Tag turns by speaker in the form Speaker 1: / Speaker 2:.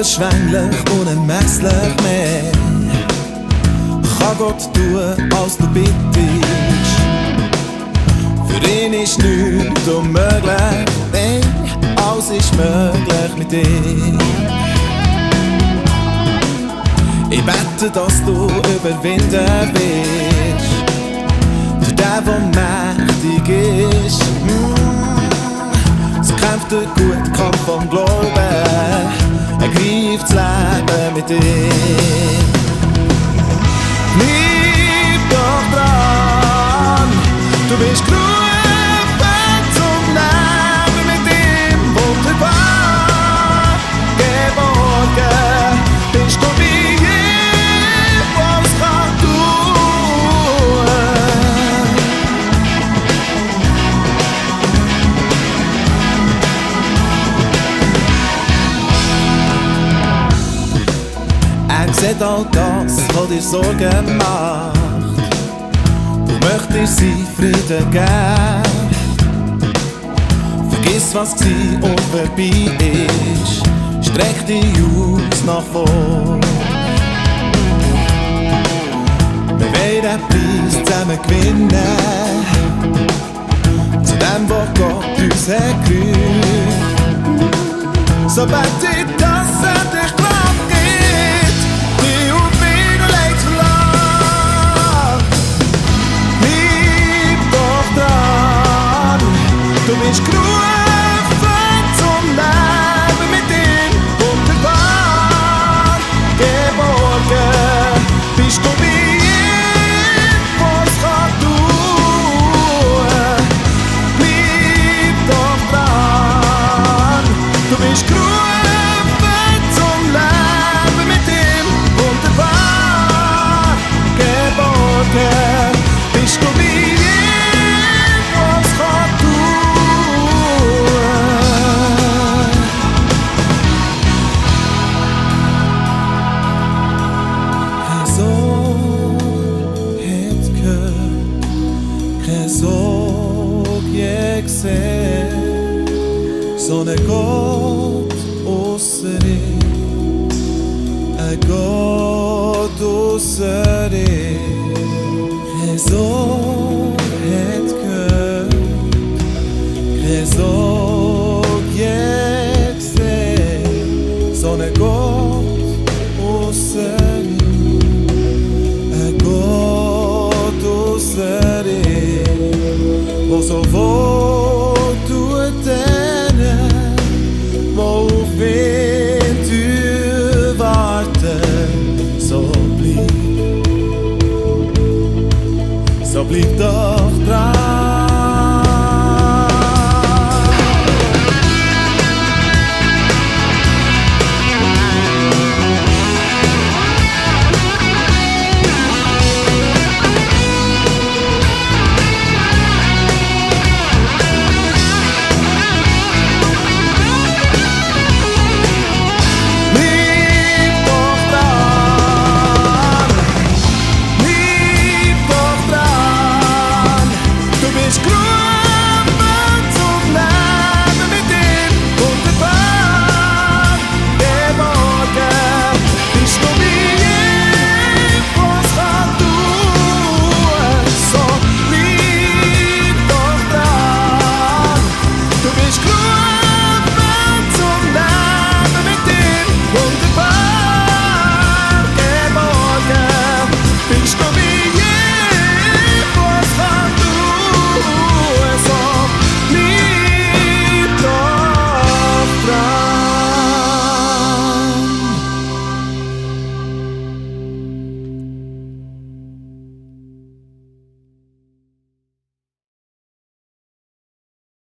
Speaker 1: unüberschwänglich, unermesslich mehr kann Gott tun, als du bittest. Für ihn ist nichts unmöglich, nein, alles ist möglich mit dir. Ich bete, dass du überwinden wirst, für den, der mächtig ist. Sie kämpft den guten Kampf vom Glauben, ergreift das Leben mit dir. Bleib doch dran, du bist gerufen zum Leben mit ihm. Wunderbar geborgen bist du bei ihm, was kann tun. Er sieht all das, was dir Sorgen macht. Du möchtest sie Frieden geben. Vergiss, was war und vorbei ist. Streck dich aus nach vorn. Wir wollen den Preis zusammen gewinnen, zu dem, was Gott uns hat gerührt. So bete ich, dass dich Kraft gibt, die auf mich legt verlangt. Bleib doch dran, du bist gerufen zum Leben mit ihm. Wunderbar geborgen bist du bei ihm, was kann tun. Bleib doch dran, du bist gerufen zum Leben mit ihm. Wunderbar geborgen bist du bei ihm, was kann tun. Kein Sorg hat gehört, kein Sorg je gesehen, sondern Gott ausser dir, ein Gott ausser dir. Kein Sorg hat gehört, kein Sorg je gesehen, sondern Gott ausser dir, ein Gott ausser dir, der so wohl tut denen, wo auf ihn du warten. So bleib da.